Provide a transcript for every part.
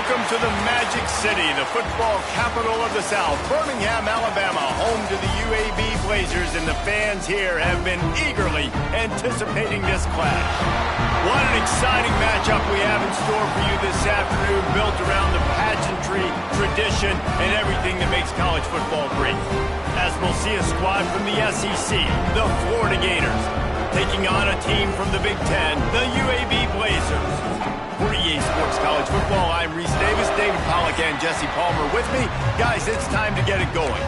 Welcome to the Magic City, the football capital of the South, Birmingham, Alabama, home to the UAB Blazers, and the fans here have been eagerly anticipating this clash. What an exciting matchup we have in store for you this afternoon, built around the pageantry, tradition, and everything that makes college football great. As we'll see a squad from the SEC, the Florida Gators, taking on a team from the Big Ten, the UAB Blazers. For EA Sports College Football, I'm Reese Davis, David Pollack, and Jesse Palmer with me. Guys, it's time to get it going.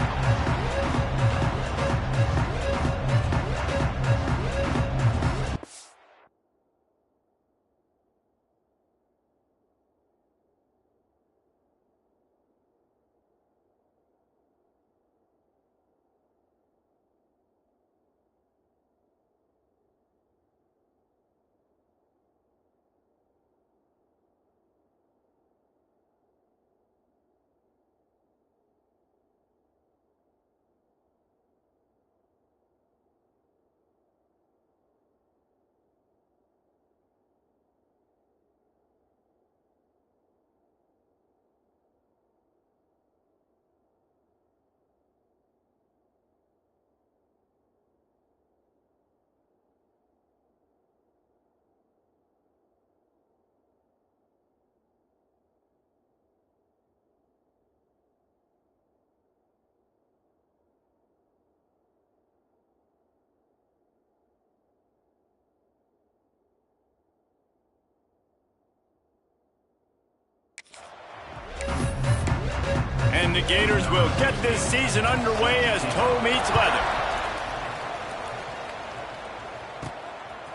And the Gators will get this season underway as toe meets leather.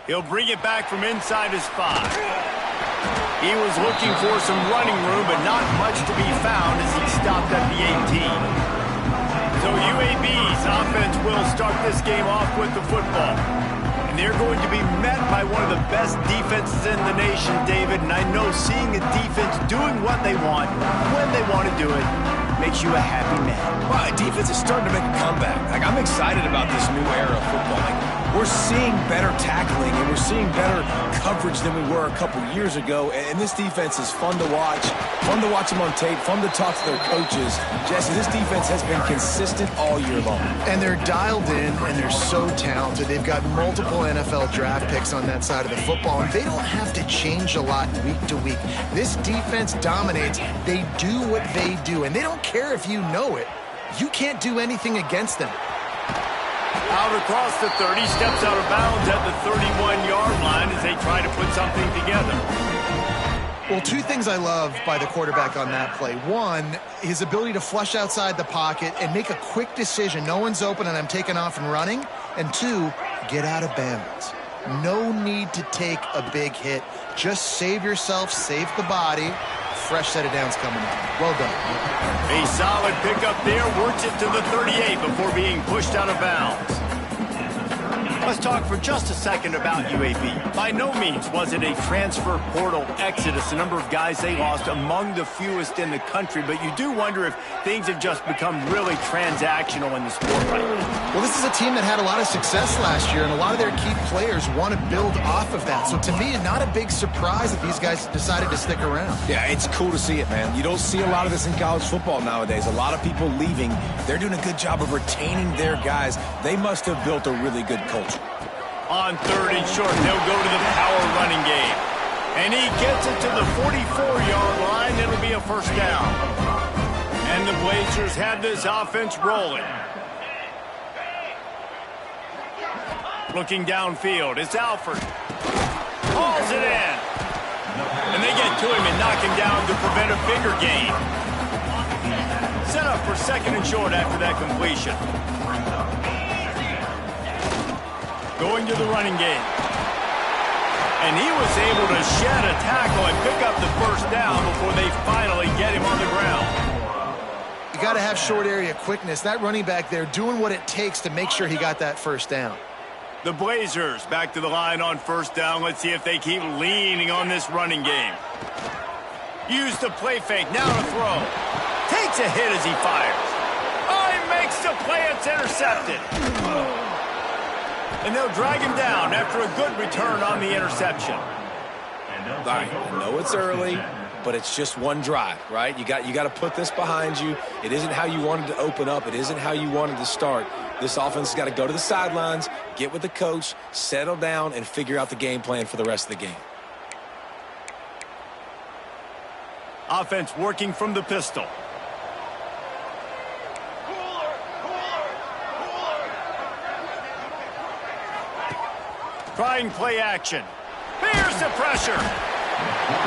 He'll bring it back from inside his 5. He was looking for some running room, but not much to be found as he stopped at the 18. So UAB's offense will start this game off with the football. And they're going to be met by one of the best defenses in the nation, David. And I know seeing a defense doing what they want, when they want to do it, makes you a happy man. Well, defense is starting to make a comeback. I'm excited about this new era of football. We're seeing better tackling, and we're seeing better coverage than we were a couple years ago. And this defense is fun to watch them on tape, fun to talk to their coaches. Jesse, this defense has been consistent all year long. And they're dialed in, and they're so talented. They've got multiple NFL draft picks on that side of the football, and they don't have to change a lot week to week. This defense dominates. They do what they do, and they don't care if you know it. You can't do anything against them. Out across the 30, steps out of bounds at the 31-yard line as they try to put something together. Well, two things I love by the quarterback on that play. One, his ability to flush outside the pocket and make a quick decision. No one's open and I'm taking off and running. And two, get out of bounds. No need to take a big hit. Just save yourself, save the body. Fresh set of downs coming up. Well done. A solid pickup there, works it to the 38 before being pushed out of bounds. Let's talk for just a second about UAB. By no means was it a transfer portal exodus, the number of guys they lost among the fewest in the country, but you do wonder if things have just become really transactional in the sport right now. Well, this is a team that had a lot of success last year, and a lot of their key players want to build off of that. So to me, not a big surprise that these guys decided to stick around. Yeah, it's cool to see it, man. You don't see a lot of this in college football nowadays. A lot of people leaving. They're doing a good job of retaining their guys. They must have built a really good culture. On 3rd and short, they'll go to the power running game. And he gets it to the 44-yard line. It'll be a first down. And the Blazers have this offense rolling. Looking downfield, it's Alford. Hauls it in. And they get to him and knock him down to prevent a bigger gain. Set up for 2nd and short after that completion. Going to the running game. And he was able to shed a tackle and pick up the first down before they finally get him on the ground. You got to have short area quickness. That running back there doing what it takes to make sure he got that first down. The Blazers back to the line on 1st down. Let's see if they keep leaning on this running game. Use the play fake. Now to throw. Takes a hit as he fires. Oh, he makes the play. It's intercepted. And they'll drag him down after a good return on the interception. I know it's early, but it's just one drive, right? You got to put this behind you. It isn't how you wanted to open up. It isn't how you wanted to start. This offense has got to go to the sidelines, get with the coach, settle down, and figure out the game plan for the rest of the game. Offense working from the pistol. Trying play action. Here's the pressure.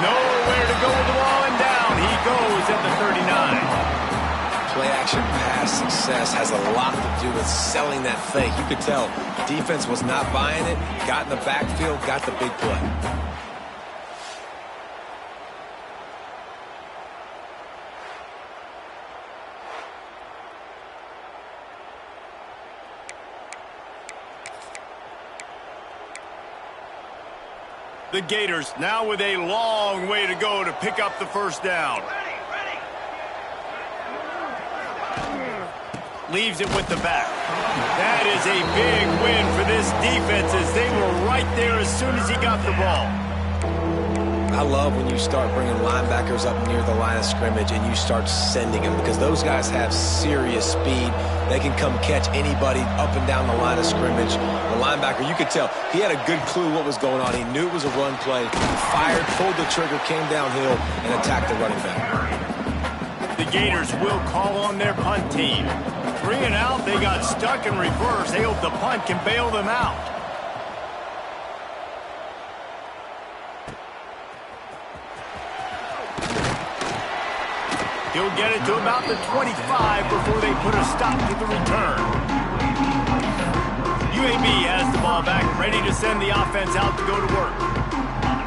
Nowhere to go with the ball, and down he goes at the 39. Play action pass success has a lot to do with selling that fake. You could tell defense was not buying it, got in the backfield, got the big play. The Gators now with a long way to go to pick up the first down. Leaves it with the back. That is a big win for this defense as they were right there as soon as he got the ball. I love when you start bringing linebackers up near the line of scrimmage and you start sending them, because those guys have serious speed. They can come catch anybody up and down the line of scrimmage. The linebacker, you could tell, he had a good clue what was going on. He knew it was a run play. He fired, pulled the trigger, came downhill, and attacked the running back. The Gators will call on their punt team. 3 and out, they got stuck in reverse. They hope the punt can bail them out. He'll get it to about the 25 before they put a stop to the return. UAB has the ball back, ready to send the offense out to go to work.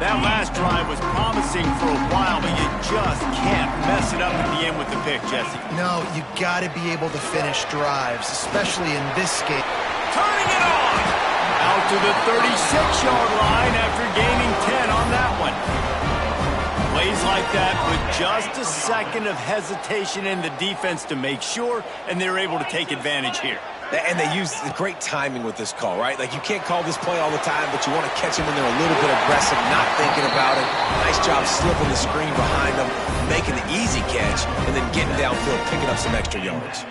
That last drive was promising for a while, but you just can't mess it up at the end with the pick, Jesse. No, you got to be able to finish drives, especially in this game. Turning it on! Out to the 36-yard line after gaining 10 on that one. Plays like that with just a second of hesitation in the defense to make sure, and they're able to take advantage here. And they use great timing with this call, right? Like, you can't call this play all the time, but you want to catch them when they're a little bit aggressive, not thinking about it. Nice job slipping the screen behind them, making the easy catch, and then getting downfield, picking up some extra yards.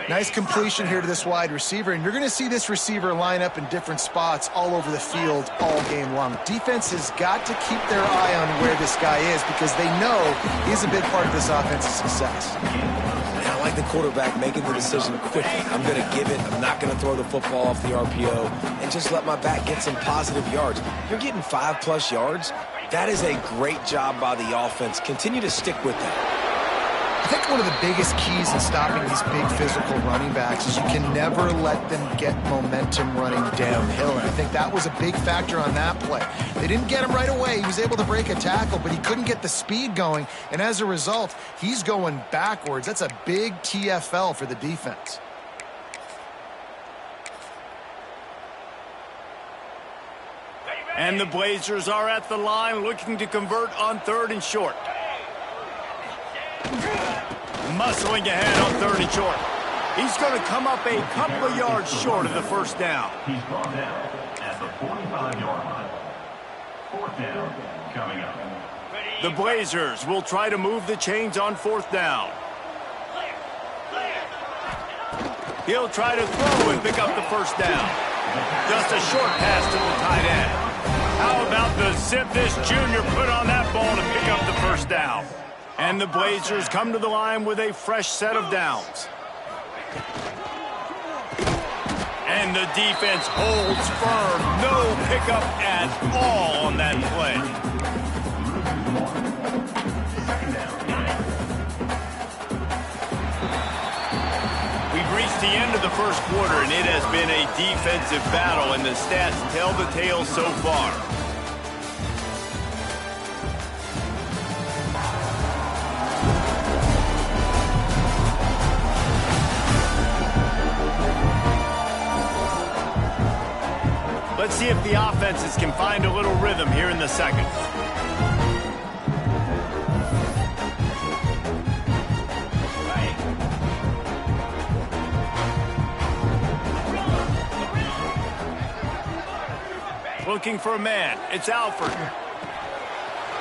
Nice completion here to this wide receiver, and you're going to see this receiver line up in different spots all over the field all game long. Defense has got to keep their eye on where this guy is because they know he's a big part of this offense's success. And I like the quarterback making the decision quickly. I'm going to give it. I'm not going to throw the football off the RPO and just let my back get some positive yards. You're getting 5+ yards. That is a great job by the offense. Continue to stick with that. I think one of the biggest keys in stopping these big physical running backs is you can never let them get momentum running downhill. And I think that was a big factor on that play. They didn't get him right away. He was able to break a tackle, but he couldn't get the speed going. And as a result, he's going backwards. That's a big TFL for the defense. And the Blazers are at the line looking to convert on 3rd and short. Muscling ahead on 3rd and short. He's going to come up a couple of yards short of the first down. He's brought down at the 45-yard line. 4th down coming up. The Blazers will try to move the chains on 4th down. He'll try to throw and pick up the first down. Just a short pass to the tight end. How about the zip this junior put on that ball to pick up the first down? And the Blazers come to the line with a fresh set of downs. And the defense holds firm. No pickup at all on that play. We've reached the end of the first quarter, and it has been a defensive battle, and the stats tell the tale so far. Let's see if the offenses can find a little rhythm here in the second. Looking for a man. It's Alford.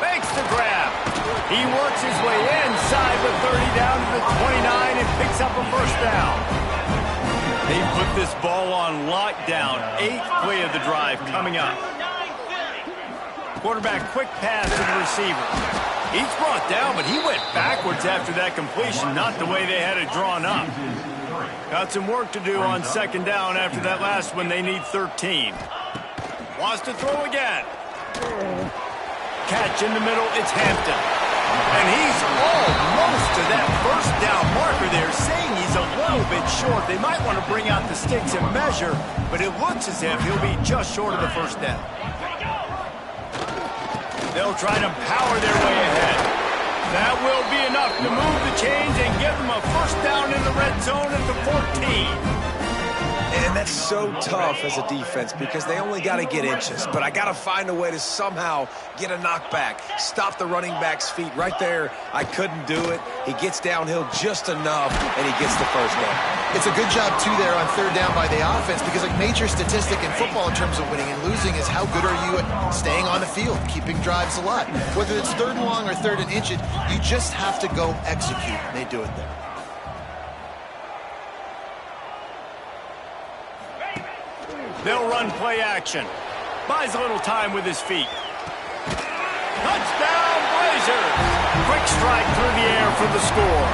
Makes the grab. He works his way inside the 30 down to the 29 and picks up a first down. They put this ball on lockdown. 8th play of the drive coming up. Quarterback quick pass to the receiver. He's brought down, but he went backwards after that completion, not the way they had it drawn up. Got some work to do on 2nd down after that last one. They need 13. Wants to throw again. Catch in the middle. It's Hampton. And he's almost to that first down marker there, saying he's a little bit short. They might want to bring out the sticks and measure, but it looks as if he'll be just short of the first down. They'll try to power their way ahead. That will be enough to move the chains and give them a first down in the red zone at the 14. And that's so tough as a defense because they only got to get inches. But I got to find a way to somehow get a knockback, stop the running back's feet right there. I couldn't do it. He gets downhill just enough, and he gets the first down. It's a good job, too, there on 3rd down by the offense because a major statistic in football in terms of winning and losing is how good are you at staying on the field, keeping drives alive. Whether it's 3rd and long or 3rd and inches, you just have to go execute. They do it there. They'll run play action. Buys a little time with his feet. Touchdown, Blazers! Quick strike through the air for the score.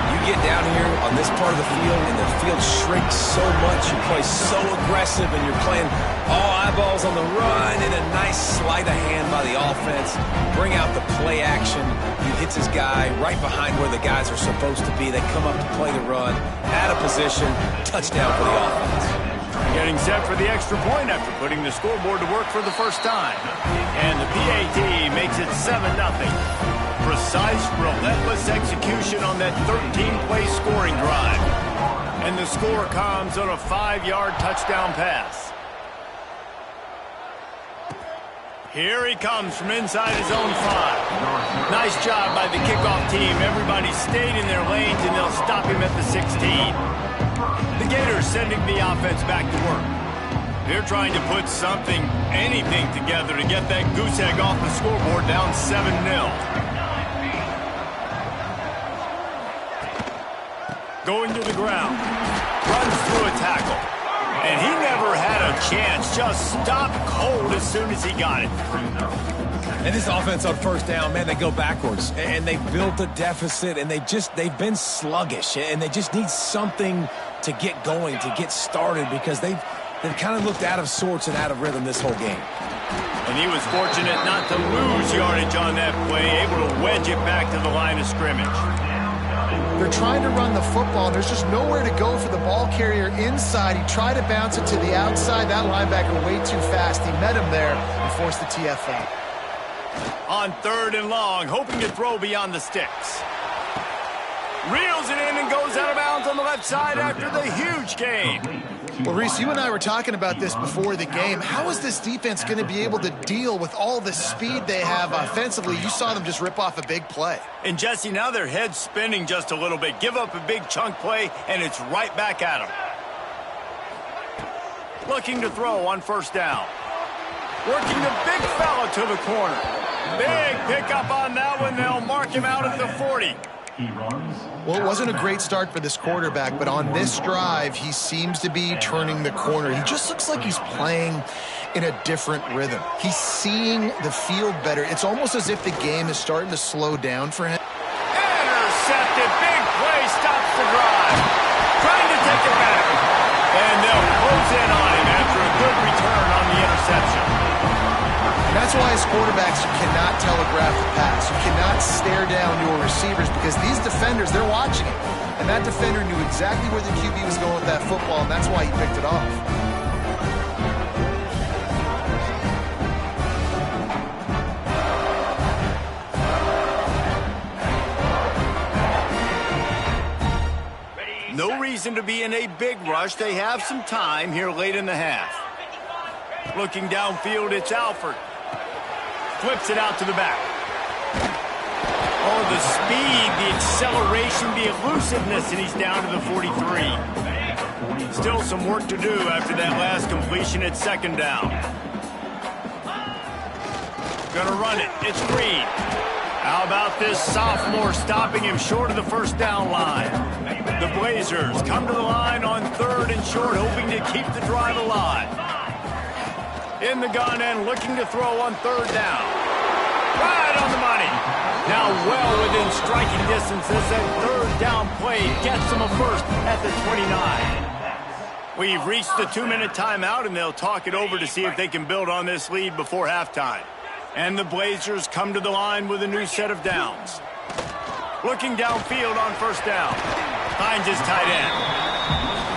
You get down here on this part of the field, and the field shrinks so much. You play so aggressive, and you're playing all eyeballs on the run, and a nice sleight of hand by the offense. Bring out the play action. He hits his guy right behind where the guys are supposed to be. They come up to play the run, out of position, touchdown for the offense. Getting set for the extra point after putting the scoreboard to work for the first time. And the PAT makes it 7-0. Precise, relentless execution on that 13-play scoring drive. And the score comes on a 5-yard touchdown pass. Here he comes from inside his own 5. Nice job by the kickoff team. Everybody stayed in their lanes, and they'll stop him at the 16. The Gators sending the offense back to work. They're trying to put something, anything together to get that goose egg off the scoreboard down 7-0. Going to the ground. Runs through a tackle. And he never had a chance. Just stopped cold as soon as he got it. And this offense on 1st down, man, they go backwards. And they built a deficit, and they've been sluggish. And they just need something to get going, to get started, because they've kind of looked out of sorts and out of rhythm this whole game. And he was fortunate not to lose yardage on that play, able to wedge it back to the line of scrimmage. They're trying to run the football, and there's just nowhere to go for the ball carrier inside. He tried to bounce it to the outside. That linebacker way too fast. He met him there and forced the TFL. On 3rd and long, hoping to throw beyond the sticks. Reels it in and goes out of bounds on the left side after the huge gain. Well, Reese, you and I were talking about this before the game. How is this defense going to be able to deal with all the speed they have offensively? You saw them just rip off a big play. And, Jesse, now their head's spinning just a little bit. Give up a big chunk play, and it's right back at them. Looking to throw on 1st down. Working the big fella to the corner. Big pickup on that one. They'll mark him out at the 40. Well, it wasn't a great start for this quarterback, but on this drive, he seems to be turning the corner. He just looks like he's playing in a different rhythm. He's seeing the field better. It's almost as if the game is starting to slow down for him. Intercepted. Big play stops the drive. Trying to take it back. And they'll close in on him after a good return on the interception. And that's why as quarterbacks, you cannot telegraph the pass. You cannot stare down your receivers because these defenders, they're watching it. And that defender knew exactly where the QB was going with that football, and that's why he picked it off. No reason to be in a big rush. They have some time here late in the half. Looking downfield, it's Alford. Flips it out to the back. Oh, the speed, the acceleration, the elusiveness, and he's down to the 43. Still some work to do after that last completion at 2nd down. Gonna run it. It's Green. How about this sophomore stopping him short of the first down line? The Blazers come to the line on 3rd and short, hoping to keep the drive alive. In the gun and looking to throw on 3rd down. Right on the money. Now well within striking distance as that 3rd down play gets them a first at the 29. We've reached the 2-minute timeout, and they'll talk it over to see if they can build on this lead before halftime. And the Blazers come to the line with a new set of downs. Looking downfield on 1st down. Finds his tight end.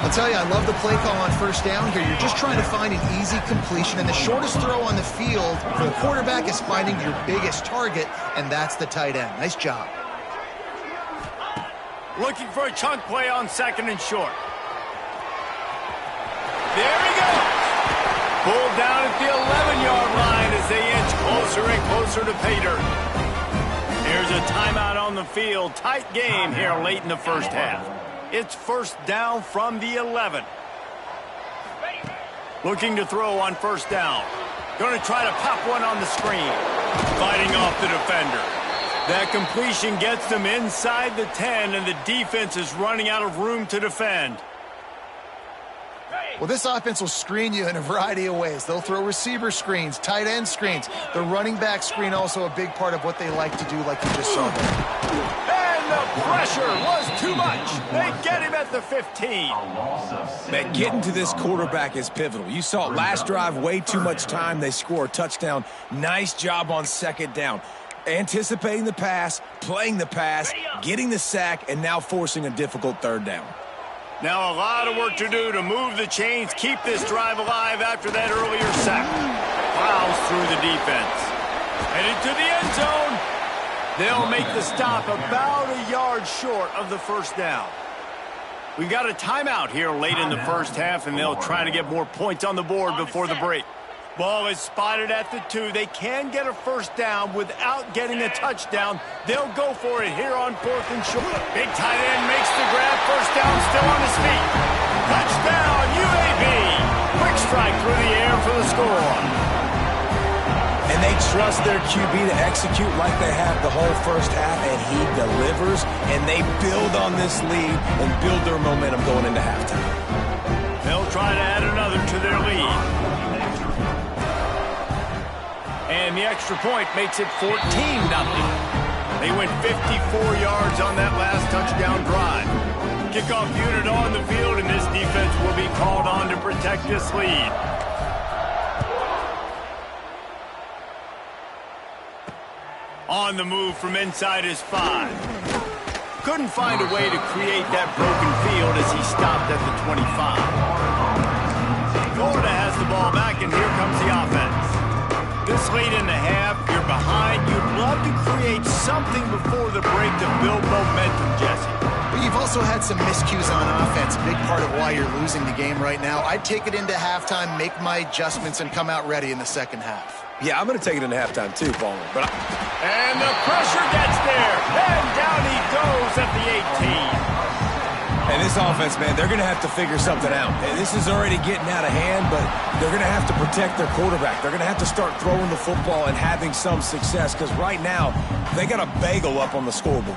I'll tell you, I love the play call on 1st down here. You're just trying to find an easy completion, and the shortest throw on the field for the quarterback is finding your biggest target, and that's the tight end. Nice job. Looking for a chunk play on 2nd and short. There he goes. Pulled down at the 11-yard line as they inch closer and closer to pay dirt. Here's a timeout on the field. Tight game here late in the first half. It's 1st down from the 11. Looking to throw on 1st down. Going to try to pop one on the screen. Fighting off the defender. That completion gets them inside the 10, and the defense is running out of room to defend. Well, this offense will screen you in a variety of ways. They'll throw receiver screens, tight end screens. The running back screen also a big part of what they like to do, like you just saw there. And the pressure was too much. They get him at the 15. Man, getting to this quarterback is pivotal. You saw it last drive, way too much time. They score a touchdown. Nice job on 2nd down. Anticipating the pass, playing the pass, getting the sack, and now forcing a difficult 3rd down. Now a lot of work to do to move the chains, keep this drive alive after that earlier sack. Plows through the defense. Headed to the end zone. They'll make the stop about a yard short of the 1st down. We've got a timeout here late in the first half, and they'll try to get more points on the board before the break. Ball is spotted at the 2. They can get a 1st down without getting a touchdown. They'll go for it here on 4th and short. Big tight end makes the grab. 1st down, still on his feet. Touchdown, UAB. Quick strike through the air for the score. And they trust their QB to execute like they have the whole first half, and he delivers, and they build on this lead and build their momentum going into halftime. They'll try to add another to their lead. And the extra point makes it 14-0. They went 54 yards on that last touchdown drive. Kickoff unit on the field, and this defense will be called on to protect this lead. On the move from inside his 5. Couldn't find a way to create that broken field as he stopped at the 25. Florida has the ball back, and here comes the offense. This late in the half, you're behind. You'd love to create something before the break to build momentum, Jesse. But you've also had some miscues on offense, a big part of why you're losing the game right now. I'd take it into halftime, make my adjustments, and come out ready in the 2nd half. Yeah, I'm going to take it into halftime too, Palmer. And the pressure gets there. And down he goes at the 18. And this offense, man, they're going to have to figure something out. And this is already getting out of hand, but they're going to have to protect their quarterback. They're going to have to start throwing the football and having some success, because right now they got a bagel up on the scoreboard.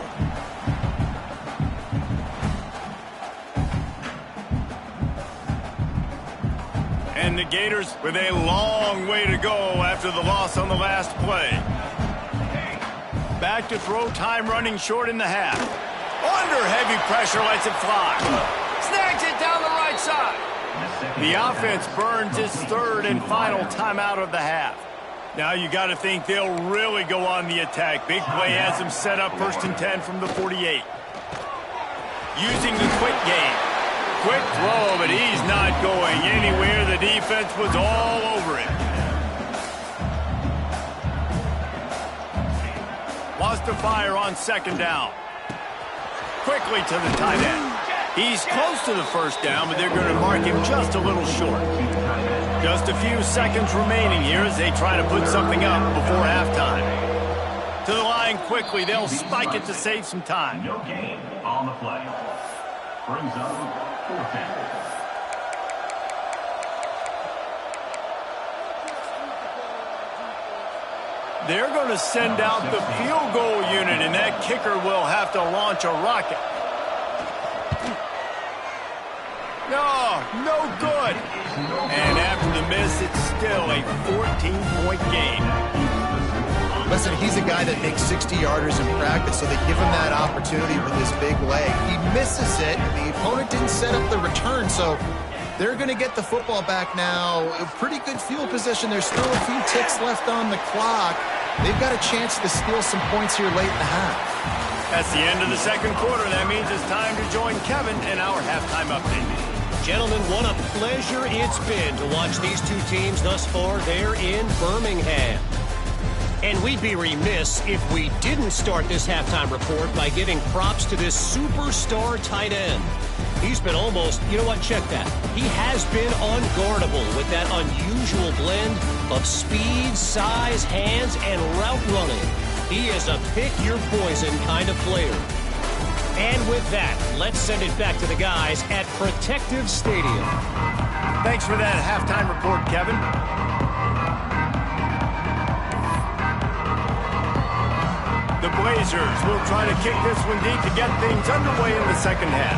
And the Gators with a long way to go after the loss on the last play. Back to throw, time running short in the half. Under heavy pressure, lets it fly. Snags it down the right side. The offense burns its 3rd and final timeout of the half. Now you got to think they'll really go on the attack. Big play has them set up 1st and 10 from the 48. Using the quick game. Quick throw, but he's not going anywhere. The defense was all over him. Wants to fire on 2nd down. Quickly to the tight end. He's close to the 1st down, but they're going to mark him just a little short. Just a few seconds remaining here as they try to put something up before halftime. To the line quickly. They'll spike it to save some time. No gain on the play. Brings up 4th down. They're going to send out the field goal unit, and that kicker will have to launch a rocket. No good. And after the miss, it's still a 14-point game. Listen, he's a guy that makes 60-yarders in practice, so they give him that opportunity with his big leg. He misses it. The opponent didn't set up the return, so they're going to get the football back now. A pretty good field position. There's still a few ticks left on the clock. They've got a chance to steal some points here late in the half. That's the end of the second quarter. That means it's time to join Kevin in our halftime update. Gentlemen, what a pleasure it's been to watch these two teams thus far there in Birmingham. And we'd be remiss if we didn't start this halftime report by giving props to this superstar tight end. He's been almost, you know what, check that. He has been unguardable with that unusual blend of speed, size, hands, and route running. He is a pick-your-poison kind of player. And with that, let's send it back to the guys at Protective Stadium. Thanks for that halftime report, Kevin. The Blazers will try to kick this one deep to get things underway in the second half.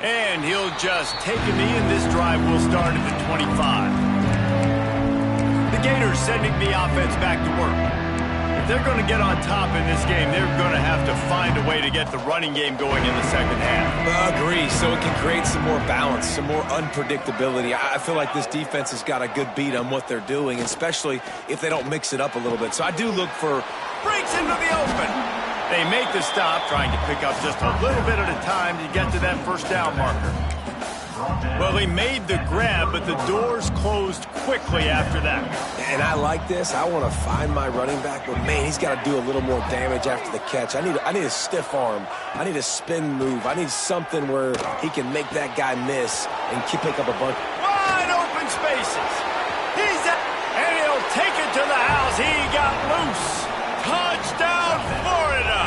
And he'll just take a knee, and this drive will start at the 25. The Gators sending the offense back to work. If they're going to get on top in this game, they're going to have to find a way to get the running game going in the second half. Agree, so it can create some more balance, some more unpredictability. I feel like this defense has got a good beat on what they're doing, especially if they don't mix it up a little bit. So I do look for... Breaks into the open. They make the stop, trying to pick up just a little bit at a time to get to that first down marker. Well, he made the grab, but the doors closed quickly after that. And I like this. I want to find my running back, but, man, he's got to do a little more damage after the catch. I need a stiff arm. I need a spin move. I need something where he can make that guy miss and pick up a bunch. Wide open spaces. He's at, and he'll take it to the house. He got loose. Touchdown, Florida!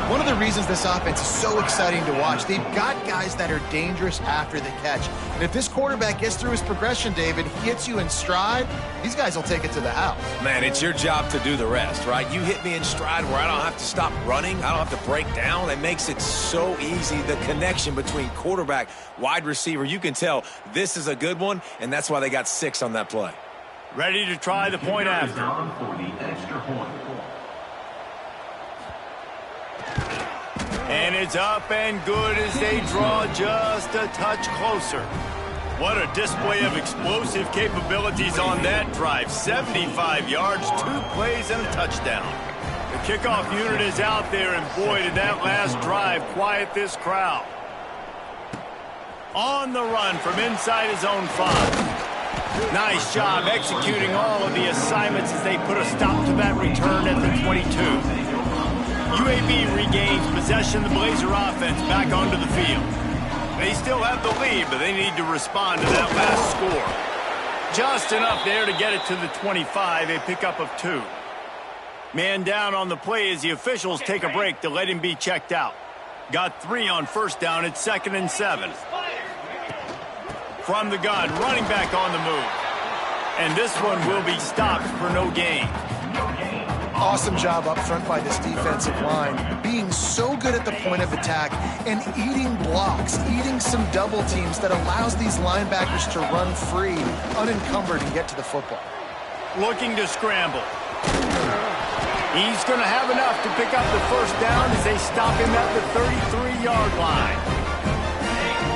One of the reasons this offense is so exciting to watch, they've got guys that are dangerous after the catch. And if this quarterback gets through his progression, David, he hits you in stride, these guys will take it to the house. Man, it's your job to do the rest, right? You hit me in stride where I don't have to stop running. I don't have to break down. It makes it so easy. The connection between quarterback, wide receiver, you can tell this is a good one, and that's why they got 6 on that play. Ready to try the point after. For the extra point. And it's up and good as they draw just a touch closer. What a display of explosive capabilities on that drive. 75 yards, 2 plays, and a touchdown. The kickoff unit is out there, and boy, did that last drive quiet this crowd. On the run from inside his own 5. Nice job executing all of the assignments as they put a stop to that return at the 22. UAB regains possession of the Blazer offense back onto the field. They still have the lead, but they need to respond to that last score. Just enough there to get it to the 25, a pickup of 2. Man down on the play as the officials take a break to let him be checked out. Got 3 on first down at 2nd and 7. From the gun, running back on the move. And this one will be stopped for no gain. Awesome job up front by this defensive line, being so good at the point of attack and eating blocks, eating some double teams that allows these linebackers to run free, unencumbered, and get to the football. Looking to scramble. He's going to have enough to pick up the first down as they stop him at the 33-yard line.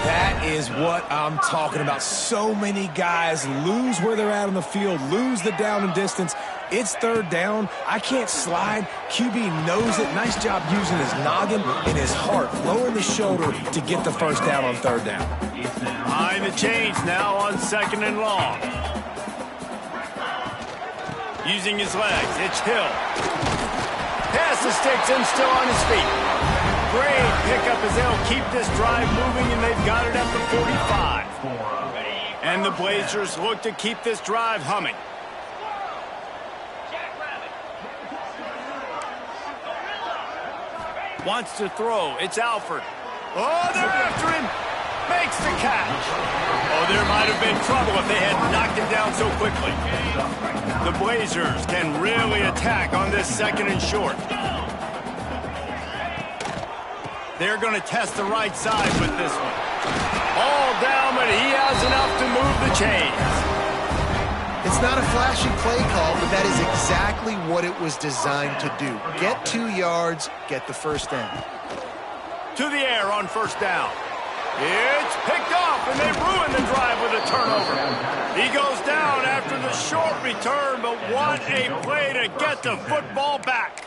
That is what I'm talking about. So many guys lose where they're at on the field, lose the down and distance. It's 3rd down. I can't slide. QB knows it. Nice job using his noggin and his heart, lowering the shoulder to get the first down on 3rd down. Behind the chains now on 2nd and long. Using his legs, it's Hill. Pass the sticks and still on his feet. Great pickup as they'll keep this drive moving, and they've got it at the 45. And the Blazers look to keep this drive humming. Wants to throw. It's Alford. Oh, they're after him. Makes the catch. Oh, there might have been trouble if they had knocked him down so quickly. The Blazers can really attack on this 2nd and short. They're going to test the right side with this one. All down, but he has enough to move the chains. It's not a flashy play call, but that is exactly what it was designed to do. Get 2 yards, get the first down. To the air on 1st down. It's picked off, and they ruin the drive with a turnover. He goes down after the short return, but what a play to get the football back.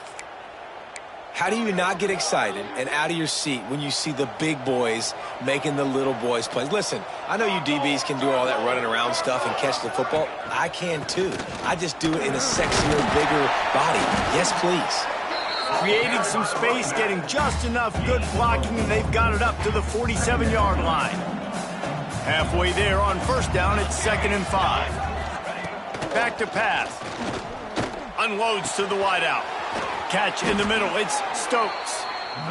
How do you not get excited and out of your seat when you see the big boys making the little boys plays? Listen, I know you DBs can do all that running around stuff and catch the football. I can too. I just do it in a sexier, bigger body. Yes, please. Creating some space, getting just enough good blocking, and they've got it up to the 47-yard line. Halfway there on 1st down, it's 2nd and 5. Back to pass. Unloads to the wideout. Catch in the middle, it's Stokes.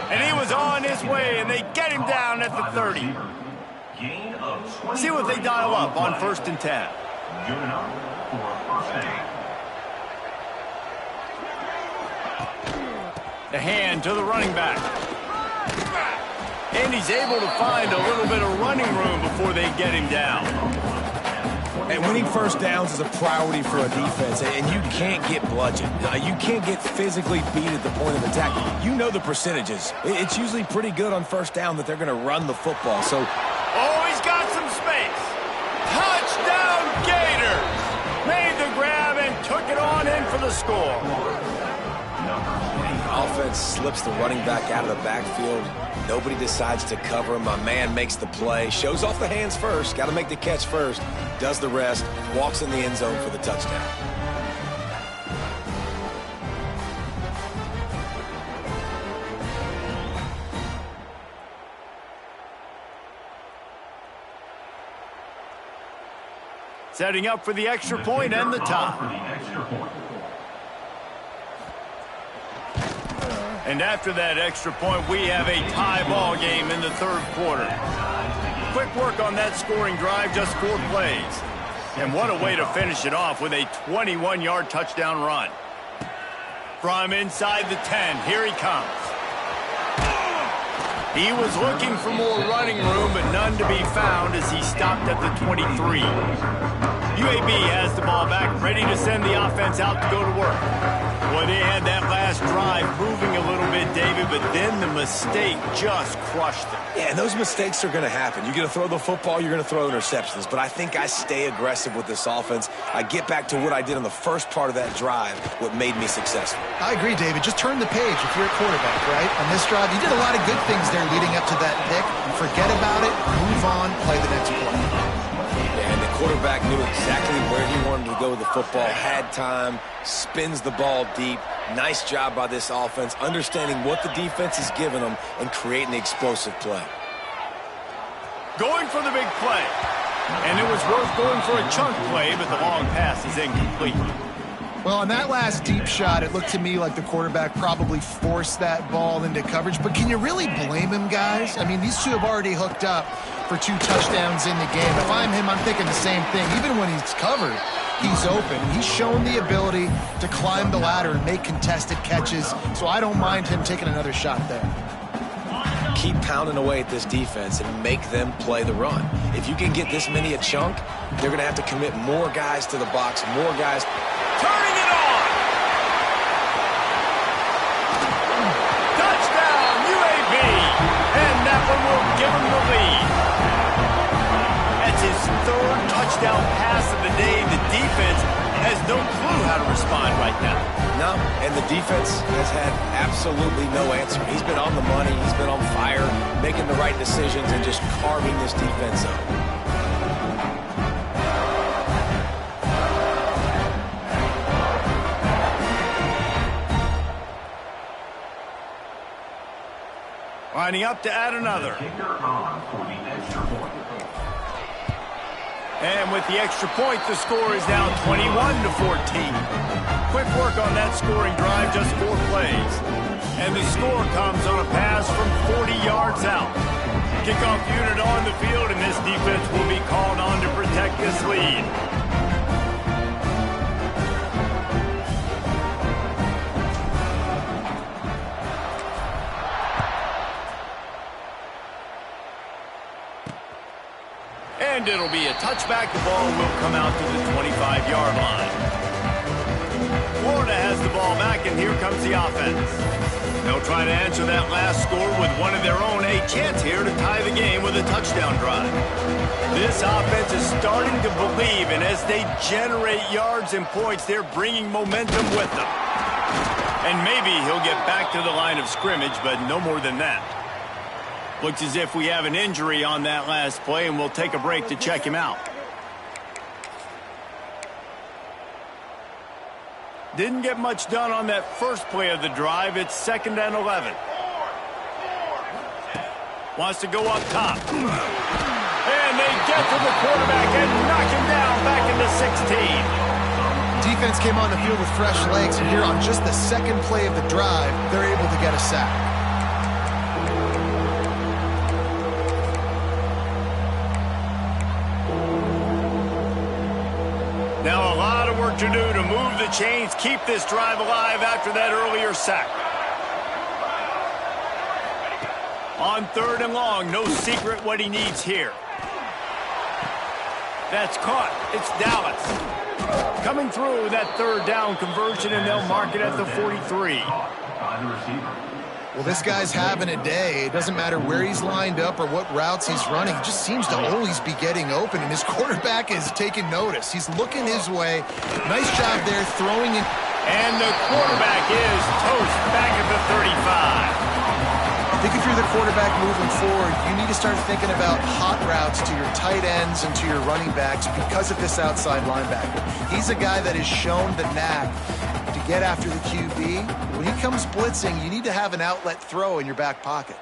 And he was on his way, and they get him down at the 30. See what they dial up on 1st and 10. Good enough for a first down. The hand to the running back. And he's able to find a little bit of running room before they get him down. And winning 1st downs is a priority for a defense, and you can't get bludgeoned. You can't get physically beat at the point of attack. You know the percentages. It's usually pretty good on 1st down that they're going to run the football. So, oh, he's got some space. Touchdown Gators! Made the grab and took it on in for the score. Offense slips the running back out of the backfield. Nobody decides to cover him. My man makes the play. Shows off the hands first. Got to make the catch first. Does the rest. Walks in the end zone for the touchdown. Setting up for the extra point and the tie. And after that extra point, we have a tie ball game in the 3rd quarter. Quick work on that scoring drive, just 4 plays. And what a way to finish it off with a 21-yard touchdown run. From inside the 10, here he comes. He was looking for more running room, but none to be found as he stopped at the 23. UAB has the ball back, ready to send the offense out to go to work. Boy, they had that last drive moving a little bit, David, but then the mistake just crushed them. Yeah, and those mistakes are going to happen. You're going to throw the football, you're going to throw interceptions. But I think I stay aggressive with this offense. I get back to what I did on the first part of that drive, what made me successful. I agree, David. Just turn the page if you're a quarterback, right? On this drive, you did a lot of good things there leading up to that pick. Forget about it, move on, play the next play. And the quarterback knew exactly where he wanted to go with the football, had time, spins the ball deep. Nice job by this offense, understanding what the defense is giving them and creating the explosive play. Going for the big play. And it was worth going for a chunk play, but the long pass is incomplete. Well, on that last deep shot, it looked to me like the quarterback probably forced that ball into coverage. But can you really blame him, guys? I mean, these two have already hooked up for 2 touchdowns in the game. If I'm him, I'm thinking the same thing. Even when he's covered, he's open. He's shown the ability to climb the ladder and make contested catches. So I don't mind him taking another shot there. Keep pounding away at this defense and make them play the run. If you can get this many a chunk, they're going to have to commit more guys to the box, more guys. Turning it on! Touchdown, UAB! And that one will give them the lead. That's his 3rd touchdown pass of the day. The defense has no clue how to respond right now. No, and the defense has had absolutely no answer. He's been on the money, he's been on fire, making the right decisions and just carving this defense up. Lining up to add another. And with the extra point, the score is now 21-14. Quick work on that scoring drive, just 4 plays. And the score comes on a pass from 40 yards out. Kickoff unit on the field, and this defense will be called on to protect this lead. And it'll be a touchback. The ball will come out to the 25-yard line. Florida has the ball back, and here comes the offense. They'll try to answer that last score with one of their own. A chance here to tie the game with a touchdown drive. This offense is starting to believe, and as they generate yards and points, they're bringing momentum with them. And maybe he'll get back to the line of scrimmage, but no more than that. Looks as if we have an injury on that last play, and we'll take a break to check him out. Didn't get much done on that first play of the drive. It's 2nd and 11. Wants to go up top. And they get to the quarterback and knock him down back into 16. Defense came on the field with fresh legs, and here on just the second play of the drive, they're able to get a sack. Now a lot of work to do to move the chains, keep this drive alive after that earlier sack. On 3rd and long, no secret what he needs here. That's caught. It's Dallas. Coming through that 3rd down conversion, and they'll mark it at the 43. Well, this guy's having a day. It doesn't matter where he's lined up or what routes he's running. He just seems to always be getting open, and his quarterback is taking notice. He's looking his way. Nice job there throwing it. And the quarterback is toast back at the 35. I think if you're the quarterback moving forward, you need to start thinking about hot routes to your tight ends and to your running backs because of this outside linebacker. He's a guy that has shown the knack to get after the QB. When he comes blitzing, you need to have an outlet throw in your back pocket.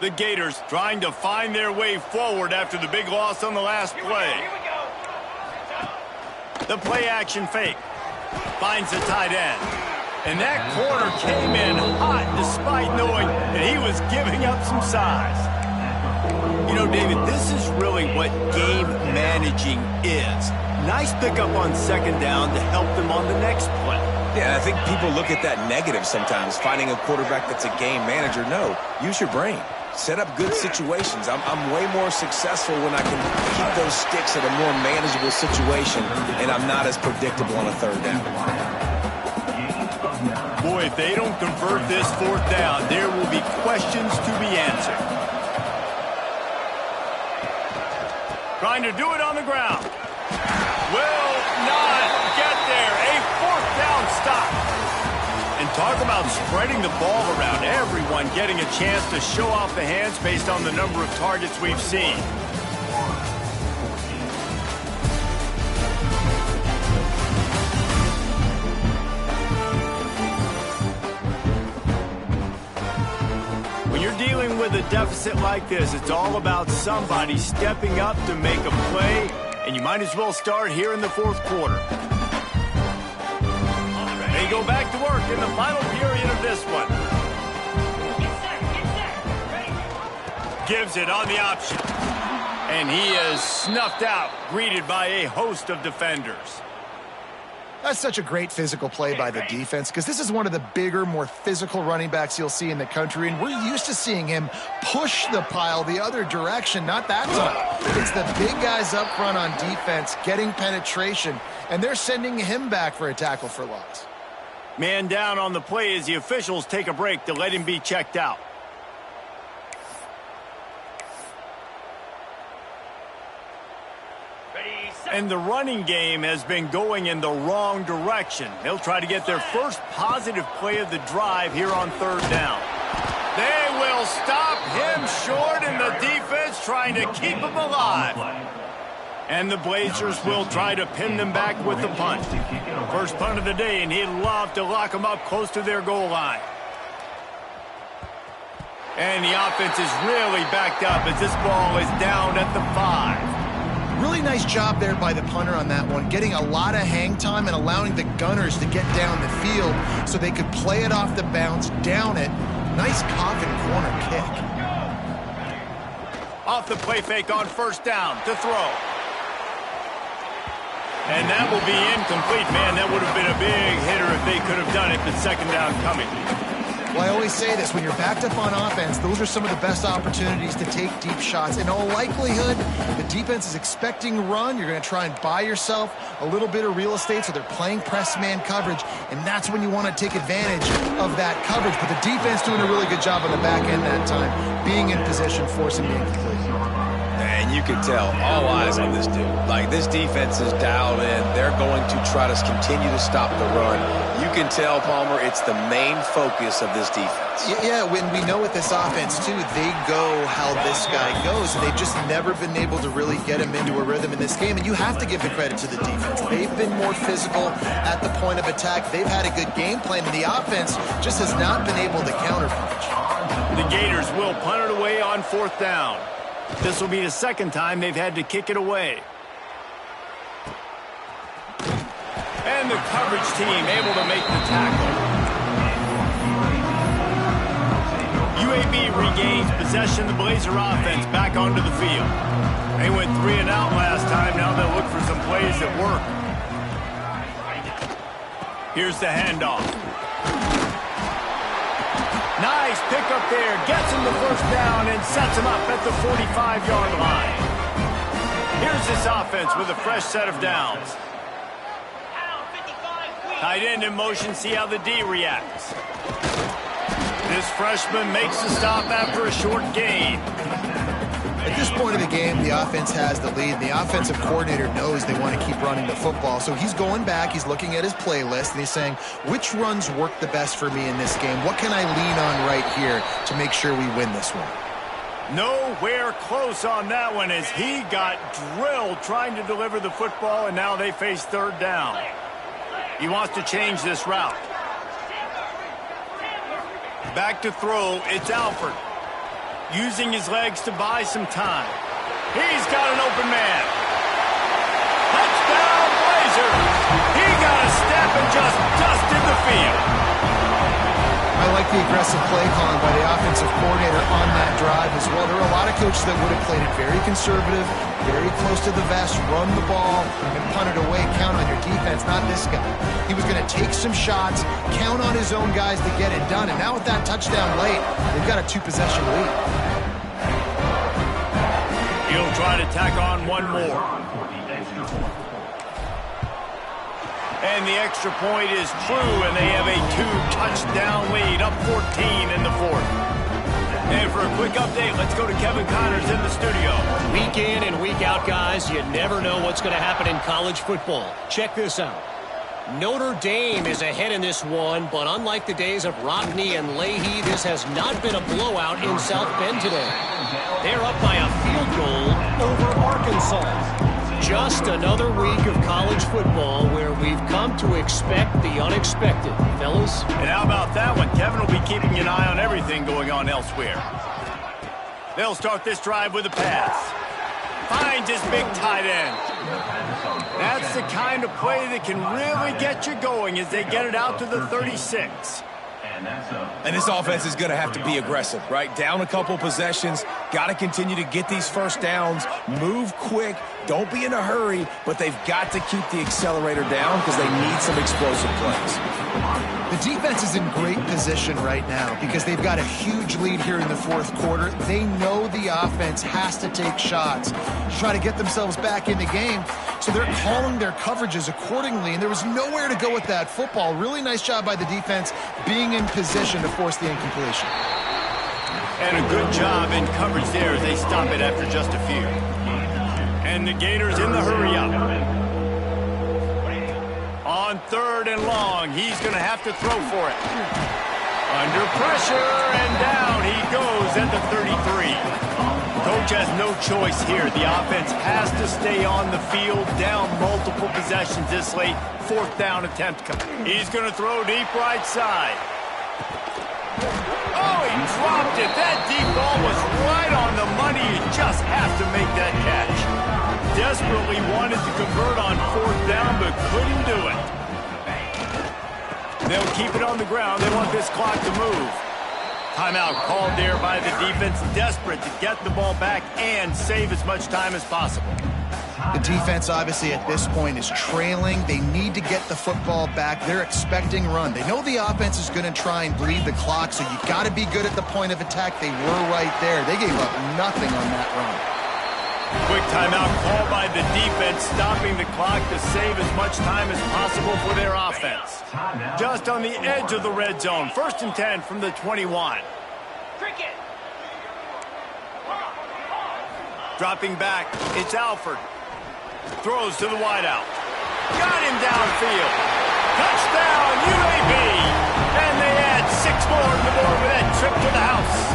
The Gators trying to find their way forward after the big loss on the last play. The play action fake. Finds the tight end. And that corner came in hot despite knowing that he was giving up some size. You know, David, this is really what game managing is. Nice pickup on 2nd down to help them on the next play. Yeah, I think people look at that negative sometimes, finding a quarterback that's a game manager. No, use your brain. Set up good situations. I'm way more successful when I can keep those sticks at a more manageable situation, and I'm not as predictable on a 3rd down. Boy, if they don't convert this 4th down, there will be questions to be answered. Trying to do it on the ground. Will not get there. A 4th down stop. And talk about spreading the ball around. Everyone getting a chance to show off the hands based on the number of targets we've seen. When you're dealing with a deficit like this, it's all about somebody stepping up to make a play, and you might as well start here in the 4th quarter. They go back to work in the final period of this one. Gives it on the option. And he is snuffed out, greeted by a host of defenders. That's such a great physical play by the defense because this is one of the bigger, more physical running backs you'll see in the country, and we're used to seeing him push the pile the other direction, not that time. It's the big guys up front on defense getting penetration, and they're sending him back for a tackle for loss. Man down on the play as the officials take a break to let him be checked out. And the running game has been going in the wrong direction. They'll try to get their first positive play of the drive here on 3rd down. They will stop him short, and the defense trying to keep him alive. And the Blazers will try to pin them back with the punt. First punt of the day, and he'd love to lock them up close to their goal line. And the offense is really backed up as this ball is down at the 5. Really nice job there by the punter on that one, getting a lot of hang time and allowing the Gunners to get down the field so they could play it off the bounce, down it. Nice coffin corner kick. Off the play fake on first down to throw. And that will be incomplete. Man, that would have been a big hitter if they could have done it, but second down coming. Well, I always say this, when you're backed up on offense, those are some of the best opportunities to take deep shots. In all likelihood, the defense is expecting run. You're going to try and buy yourself a little bit of real estate, so they're playing press man coverage, and that's when you want to take advantage of that coverage. But the defense doing a really good job on the back end that time, being in position, forcing the incomplete. And you can tell, all eyes on this dude. Like, this defense is dialed in. They're going to try to continue to stop the run. You can tell, Palmer, it's the main focus of this defense. Yeah, when we know with this offense, too, they go how this guy goes. And they've just never been able to really get him into a rhythm in this game. And you have to give the credit to the defense. They've been more physical at the point of attack. They've had a good game plan. And the offense just has not been able to counterpunch. The Gators will punt it away on fourth down. This will be the second time they've had to kick it away. And the coverage team able to make the tackle. UAB regains possession of the Blazer offense back onto the field. They went 3 and out last time. Now they'll look for some plays that work. Here's the handoff. Nice pickup there. Gets him the first down and sets him up at the 45-yard line. Here's this offense with a fresh set of downs. Tight end in motion. See how the D reacts. This freshman makes the stop after a short gain. At this point of the game, the offense has the lead. The offensive coordinator knows they want to keep running the football. So he's going back, he's looking at his playlist, and he's saying, which runs work the best for me in this game? What can I lean on right here to make sure we win this one? Nowhere close on that one as he got drilled trying to deliver the football, and now they face third down. He wants to change this route. Back to throw, it's Alford. Using his legs to buy some time. He's got an open man. Touchdown, Blazers! He got a step and just dusted the field. I like the aggressive play calling by the offensive coordinator on that drive as well. There are a lot of coaches that would have played it very conservative, very close to the vest, run the ball, and punt it away, count on your defense. Not this guy. He was going to take some shots, count on his own guys to get it done, and now with that touchdown late, they've got a 2-possession lead. He'll try to tack on one more. And the extra point is true, and they have a 2-touchdown lead, up 14 in the fourth. And for a quick update, let's go to Kevin Connors in the studio. Week in and week out, guys, you never know what's going to happen in college football. Check this out. Notre Dame is ahead in this one, but unlike the days of Rodney and Leahy, this has not been a blowout in South Bend today. They're up by a field goal over Arkansas. Just another week of college football where we've come to expect the unexpected, fellas. And how about that one? Kevin will be keeping an eye on everything going on elsewhere. They'll start this drive with a pass. Finds his big tight end. That's the kind of play that can really get you going as they get it out to the 36. And this offense is going to have to be aggressive, right? Down a couple possessions, got to continue to get these first downs, move quick, don't be in a hurry, but they've got to keep the accelerator down because they need some explosive plays. The defense is in great position right now because they've got a huge lead here in the fourth quarter. They know the offense has to take shots to try to get themselves back in the game, so they're calling their coverages accordingly, and there was nowhere to go with that football. Really nice job by the defense being in position to force the incompletion. And a good job in coverage there as they stop it after just a few. And the Gators in the hurry-up. On third and long, he's going to have to throw for it. Under pressure, and down he goes at the 33. Coach has no choice here. The offense has to stay on the field, down multiple possessions this late. Fourth down attempt. He's going to throw deep right side. Oh, he dropped it. That deep ball was right on the money. You just have to make that catch. desperately wanted to convert on 4th down, but couldn't do it. They'll keep it on the ground. They want this clock to move. Timeout called there by the defense, desperate to get the ball back and save as much time as possible. The defense, obviously, at this point is trailing. They need to get the football back. They're expecting run. They know the offense is going to try and bleed the clock, so you got to be good at the point of attack. They were right there. They gave up nothing on that run. Quick timeout called by the defense, stopping the clock to save as much time as possible for their offense. Just on the edge of the red zone. 1st and 10 from the 21. Dropping back, it's Alford. Throws to the wideout. Got him downfield. Touchdown, UAB. And they add 6 more to the board with that trip to the house.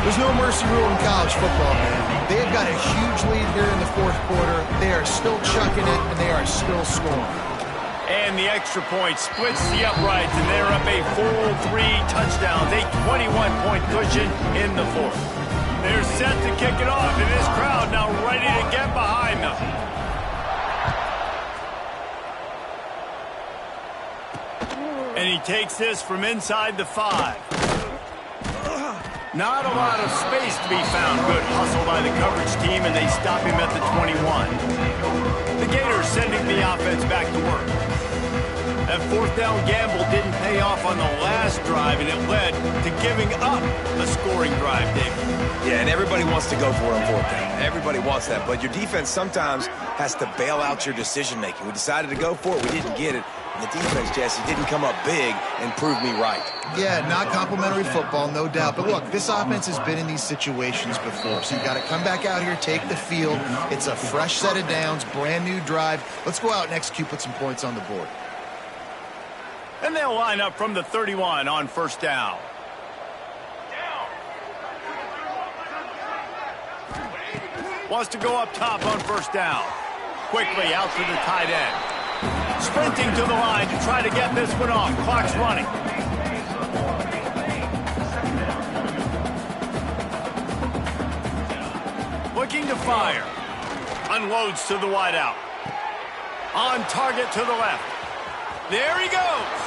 There's no mercy rule in college football, man. They've got a huge lead here in the 4th quarter. They are still chucking it, and they are still scoring. And the extra point splits the uprights, and they're up a full 3 touchdowns, a 21-point cushion in the 4th. They're set to kick it off, and this crowd now ready to get behind them. And he takes this from inside the 5. Not a lot of space to be found. Good hustle by the coverage team, and they stop him at the 21. The Gators sending the offense back to work. That 4th down gamble didn't pay off on the last drive, and it led to giving up a scoring drive, David. Yeah, and everybody wants to go for it on 4th down. Everybody wants that, but your defense sometimes has to bail out your decision-making. We decided to go for it. We didn't get it. And the defense, Jesse, didn't come up big and prove me right. Yeah, not complimentary football, no doubt. But look, this offense has been in these situations before, so you got to come back out here, take the field. It's a fresh set of downs, brand new drive. Let's go out and execute, put some points on the board. And they'll line up from the 31 on 1st down. Wants to go up top on 1st down. Quickly out to the tight end. Sprinting to the line to try to get this one off. Clock's running. Looking to fire. Unloads to the wideout. On target to the left. There he goes.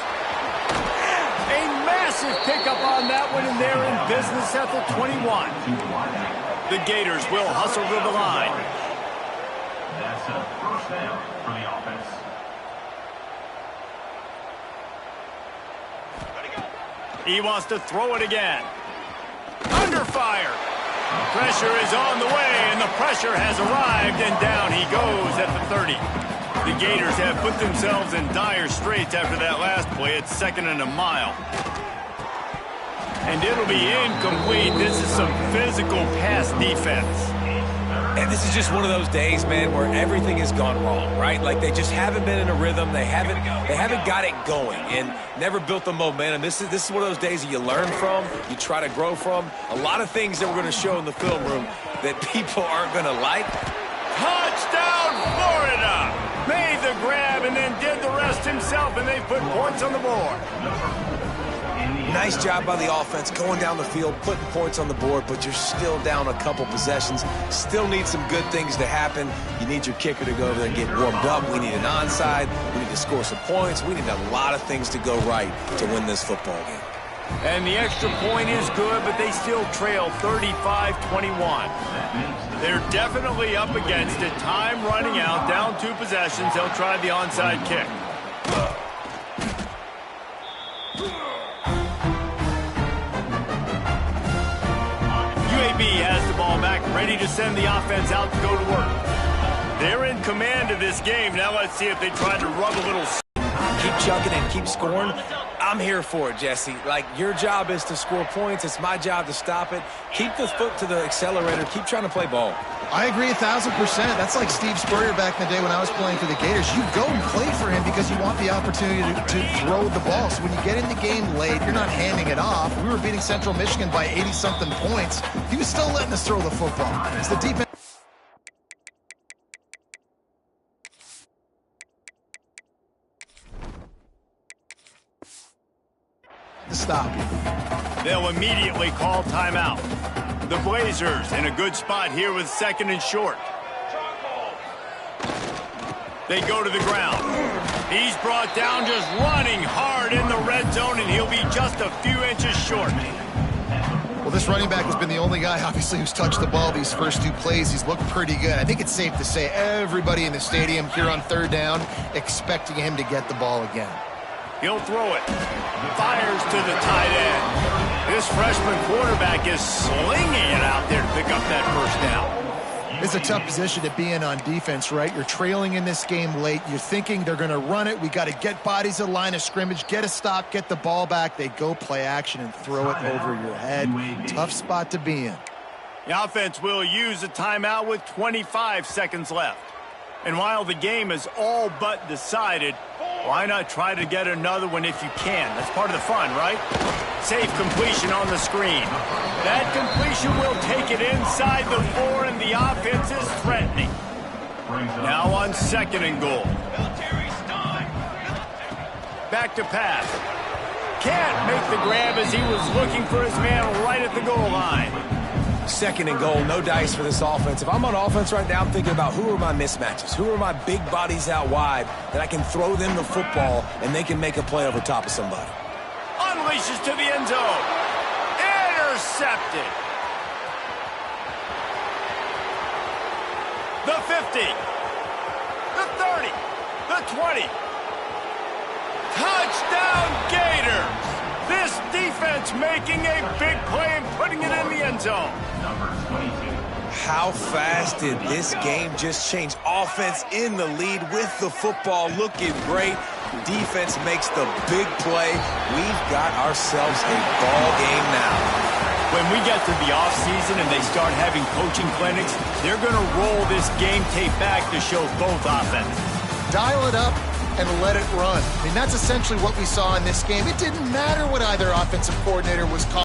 A massive pickup on that one, and they're in business at the 21. The Gators will hustle to the line. That's a 1st down for the offense. He wants to throw it again. Under fire. Pressure is on the way, and the pressure has arrived, and down he goes at the 30. The Gators have put themselves in dire straits after that last play. It's 2nd and a mile. And it'll be incomplete. This is some physical pass defense. And this is just one of those days, man, where everything has gone wrong, right? Like they just haven't been in a rhythm. They haven't got it going and never built the momentum. This is one of those days that you learn from, you try to grow from. A lot of things that we're going to show in the film room that people aren't going to like. Touchdown, Florida! Made the grab and then did the rest himself, and they put points on the board. Nice job by the offense going down the field, putting points on the board, but you're still down a couple possessions. Still need some good things to happen. You need your kicker to go over there and get warmed up. We need an onside. We need to score some points. We need a lot of things to go right to win this football game. And the extra point is good, but they still trail 35-21. They're definitely up against it. Time running out, down 2 possessions. They'll try the onside kick. UAB has the ball back, ready to send the offense out to go to work. They're in command of this game. Now let's see if they try to rub a little. Keep chucking and keep scoring. I'm here for it, Jesse. Like, your job is to score points. It's my job to stop it. Keep the foot to the accelerator. Keep trying to play ball. I agree 1,000%. That's like Steve Spurrier back in the day when I was playing for the Gators. You go and play for him because you want the opportunity to throw the ball. So when you get in the game late, you're not handing it off. We were beating Central Michigan by 80-something points. He was still letting us throw the football. It's the defense. To stop. They'll immediately call timeout. The Blazers in a good spot here with 2nd and short. They go to the ground. He's brought down just running hard in the red zone, and he'll be just a few inches short. Well, this running back has been the only guy, obviously, who's touched the ball these first two plays. He's looked pretty good. I think it's safe to say everybody in the stadium here on third down expecting him to get the ball again. He'll throw it. Fires to the tight end. This freshman quarterback is slinging it out there to pick up that first down. It's a tough position to be in on defense, right? You're trailing in this game late. You're thinking they're going to run it. We got to get bodies at line of scrimmage, get a stop, get the ball back. They go play action and throw it over your head. Tough spot to be in. The offense will use a timeout with 25 seconds left. And while the game is all but decided, why not try to get another one if you can? That's part of the fun, right? Safe completion on the screen. That completion will take it inside the 4, and the offense is threatening. Now on 2nd and goal. Back to pass. Can't make the grab as he was looking for his man right at the goal line. 2nd and goal, no dice for this offense. If I'm on offense right now, I'm thinking about who are my mismatches? Who are my big bodies out wide that I can throw them the football and they can make a play over top of somebody? Unleashes to the end zone. Intercepted. The 50. The 30. The 20. Touchdown Gators. This defense making a big play and putting it in the end zone. How fast did this game just change? Offense in the lead with the football looking great. Defense makes the big play. We've got ourselves a ball game now. When we get to the offseason and they start having coaching clinics, they're going to roll this game tape back to show both offenses. Dial it up and let it run. I mean, that's essentially what we saw in this game. It didn't matter what either offensive coordinator was calling.